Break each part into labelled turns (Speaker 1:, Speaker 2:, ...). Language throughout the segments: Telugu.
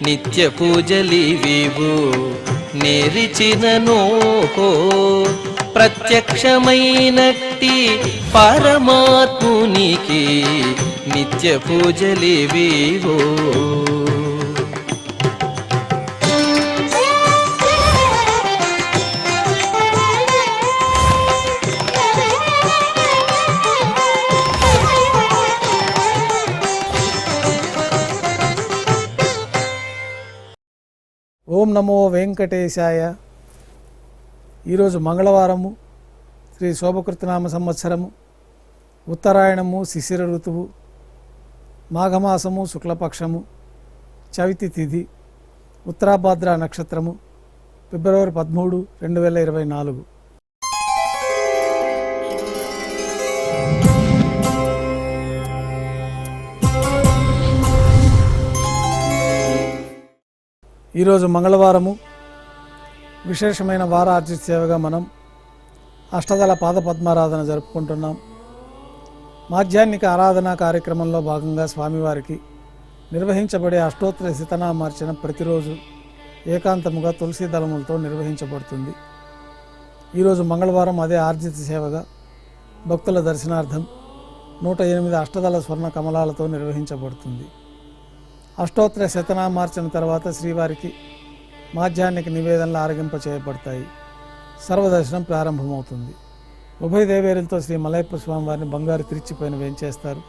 Speaker 1: నిత్య పూజలివివు నేరిచిననో ప్రత్యక్షమైనట్టి పరమాత్మునికి నిత్య పూజలివివో.
Speaker 2: ఓం నమో వెంకటేశాయ. ఈరోజు మంగళవారము, శ్రీ శోభకృతనామ సంవత్సరము, ఉత్తరాయణము, శిశిర ఋతువు, మాఘమాసము, శుక్లపక్షము, చవితి తిథి, ఉత్తరాభాద్ర నక్షత్రము, ఫిబ్రవరి 13, 2024. ఈరోజు మంగళవారము, విశేషమైన వారార్జిత సేవగా మనం అష్టదళ పాదపద్మారాధన జరుపుకుంటున్నాం. మాధ్యాహ్నిక ఆరాధనా కార్యక్రమంలో భాగంగా స్వామివారికి నిర్వహించబడే అష్టోత్తర శతనామార్చన ప్రతిరోజు ఏకాంతముగా తులసి దళములతో నిర్వహించబడుతుంది. ఈరోజు మంగళవారం అదే ఆర్జిత సేవగా భక్తుల దర్శనార్థం 108 అష్టదళ స్వర్ణ కమలాలతో నిర్వహించబడుతుంది. అష్టోత్తర శతనామార్చన తర్వాత శ్రీవారికి మాధ్యాహ్నిక నివేదనలు ఆరగింప చేయబడతాయి. సర్వదర్శనం ప్రారంభమవుతుంది. ఉభయ దేవేరులతో శ్రీ మలయప్ప స్వామివారిని బంగారు తిరిచిపైన వేంచేస్తారు.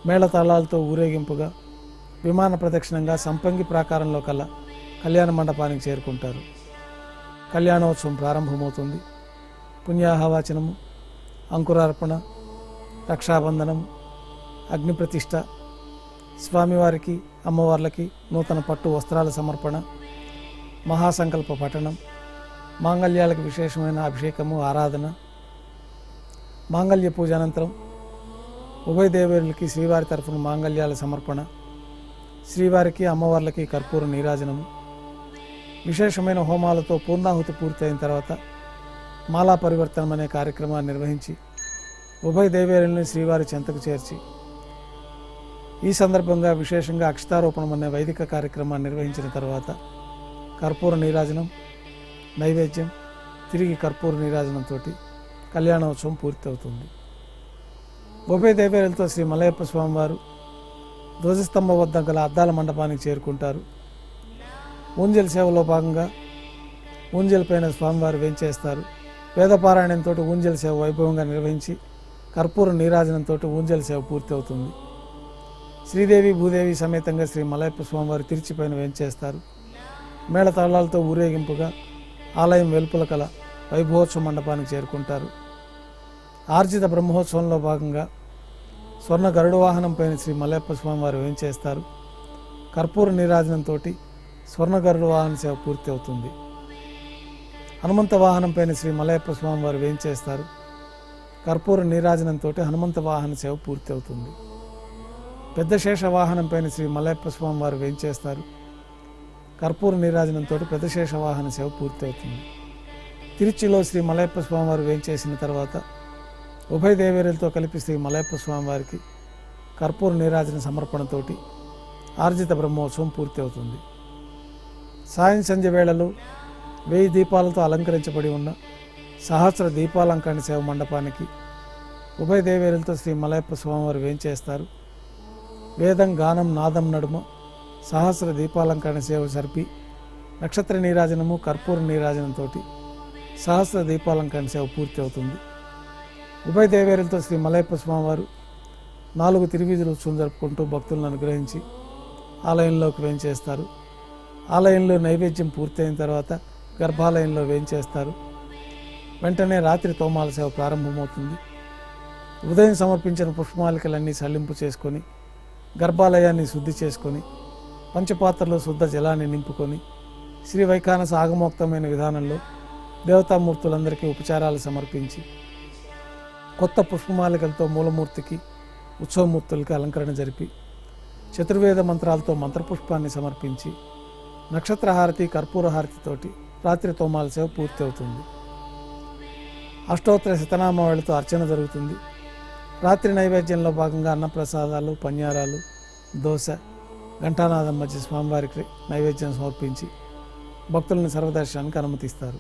Speaker 2: మేళతాళాలతో ఊరేగింపుగా విమాన ప్రదక్షిణంగా సంపంగి ప్రాకారంలో కల్లా కళ్యాణ మండపానికి చేరుకుంటారు. కళ్యాణోత్సవం ప్రారంభమవుతుంది. పుణ్యాహవాచనము, అంకురార్పణ, రక్షాబంధనము, అగ్నిప్రతిష్ఠ, స్వామివారికి అమ్మవార్లకి నూతన పట్టు వస్త్రాల సమర్పణ, మహాసంకల్ప పఠనం, మాంగళ్యాలకు విశేషమైన అభిషేకము, ఆరాధన, మాంగళ్య పూజ అనంతరం ఉభయ దేవేరులకి శ్రీవారి తరఫున మాంగళ్యాల సమర్పణ, శ్రీవారికి అమ్మవార్లకి కర్పూర నీరాజనము, విశేషమైన హోమాలతో పూర్ణాహుతి పూర్తయిన తర్వాత మాలా పరివర్తనం అనే కార్యక్రమాన్ని నిర్వహించి ఉభయ దేవేరుల్ని శ్రీవారి చెంతకు చేర్చి ఈ సందర్భంగా విశేషంగా అక్షతారోపణం అనే వైదిక కార్యక్రమాన్ని నిర్వహించిన తర్వాత కర్పూర నీరాజనం, నైవేద్యం, తిరిగి కర్పూర నీరాజనంతో కళ్యాణోత్సవం పూర్తి అవుతుంది. ఉభయ దేవేరులతో శ్రీ మలయప్ప స్వామివారు ధ్వజస్తంభం వద్ద గల అద్దాల మండపానికి చేరుకుంటారు. ఊంజల్ సేవలో భాగంగా ఊంజల్ పైన స్వామివారు వేంచేస్తారు. వేదపారాయణంతో ఊంజల్ సేవ వైభవంగా నిర్వహించి కర్పూర నీరాజనంతో ఊంజల్ సేవ పూర్తి అవుతుంది. శ్రీదేవి భూదేవి సమేతంగా శ్రీ మలయప్ప స్వామివారు తిరిచిపైన వేంచేస్తారు. మేళతాళాలతో ఊరేగింపుగా ఆలయం వెలుపల కల వైభవోత్సవ మండపానికి చేరుకుంటారు. ఆర్జిత బ్రహ్మోత్సవంలో భాగంగా స్వర్ణ గరుడ వాహనం పైన శ్రీ మలయప్ప స్వామివారు వేంచేస్తారు. కర్పూర నీరాజనంతో స్వర్ణ గరుడ వాహన సేవ పూర్తి అవుతుంది. హనుమంత వాహనం పైన శ్రీ మలయప్ప స్వామివారు వేంచేస్తారు. కర్పూర నీరాజనంతో హనుమంత వాహన సేవ పూర్తి అవుతుంది. పెద్ద శేష వాహనం పైన శ్రీ మలయప్ప స్వామివారు వేంచేస్తారు. కర్పూర నీరాజనంతో పెద్ద శేష వాహన సేవ పూర్తి అవుతుంది. తిరుచిలో శ్రీ మలయప్ప స్వామివారు వేంచేసిన తర్వాత ఉభయ దేవేరులతో కలిపి శ్రీ మలయప్ప స్వామివారికి కర్పూర నీరాజన సమర్పణతోటి ఆర్జిత బ్రహ్మోత్సవం పూర్తి అవుతుంది. సాయం సంధ్య వేళలో 1000 దీపాలతో అలంకరించబడి ఉన్న సహస్ర దీపాలంకరణ సేవ మండపానికి ఉభయ దేవేరులతో శ్రీ మలయప్ప స్వామివారు వేంచేస్తారు. వేదం, గానం, నాదం నడుమ సహస్ర దీపాలంకరణ సేవ జరిపి నక్షత్ర నీరాజనము, కర్పూర నీరాజనంతో సహస్ర దీపాలంకరణ సేవ పూర్తి అవుతుంది. ఉభయ దేవేరులతో శ్రీ మలయప్ప స్వామివారు 4 తిరువీధుల ఉత్సవం జరుపుకుంటూ భక్తులను అనుగ్రహించి ఆలయంలోకి వేంచేస్తారు. ఆలయంలో నైవేద్యం పూర్తయిన తర్వాత గర్భాలయంలో వేంచేస్తారు. వెంటనే రాత్రి తోమాల సేవ ప్రారంభమవుతుంది. ఉదయం సమర్పించిన పుష్పమాలికలన్నీ సల్లింపు చేసుకొని గర్భాలయాన్ని శుద్ధి చేసుకొని పంచపాత్రలో శుద్ధ జలాన్ని నింపుకొని శ్రీ వైఖానస ఆగమోక్తమైన విధానంలో దేవతామూర్తులందరికీ ఉపచారాలు సమర్పించి కొత్త పుష్పమాలికలతో మూలమూర్తికి, ఉత్సవమూర్తులకి అలంకరణ జరిపి చతుర్వేద మంత్రాలతో మంత్రపుష్పాన్ని సమర్పించి నక్షత్రహారతి, కర్పూర హారతితోటి రాత్రి తోమాల సేవ పూర్తి అవుతుంది. అష్టోత్తర శతనామావళితో అర్చన జరుగుతుంది. రాత్రి నైవేద్యంలో భాగంగా అన్నప్రసాదాలు, పన్యారాలు, దోశ, ఘంటానాదం మధ్య స్వామివారికి నైవేద్యం సమర్పించి భక్తులను సర్వదర్శనానికి అనుమతిస్తారు.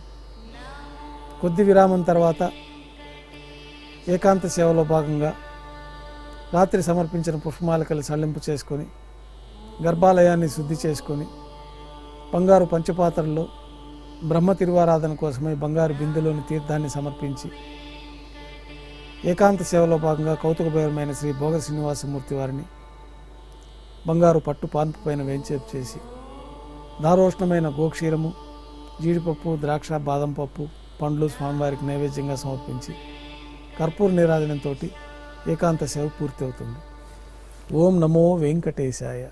Speaker 2: కొద్ది విరామం తర్వాత ఏకాంత సేవలో భాగంగా రాత్రి సమర్పించిన పుష్పమాలికలు సల్లింపు చేసుకొని గర్భాలయాన్ని శుద్ధి చేసుకొని బంగారు పంచపాత్రల్లో బ్రహ్మ తిరువారాధన కోసమై బంగారు బిందులోని తీర్థాన్ని సమర్పించి ఏకాంత సేవలో భాగంగా కౌతుకభైరమైన శ్రీ భోగ శ్రీనివాసమూర్తి వారిని బంగారు పట్టు పాన్పు పైన వేంచేపు చేసి దారోష్ణమైన గోక్షీరము, జీడిపప్పు, ద్రాక్ష, బాదం పప్పు, పండ్లు స్వామివారికి నైవేద్యంగా సమర్పించి కర్పూర నీరాజనంతో ఏకాంత సేవ పూర్తి అవుతుంది. ఓం నమో వెంకటేశాయ.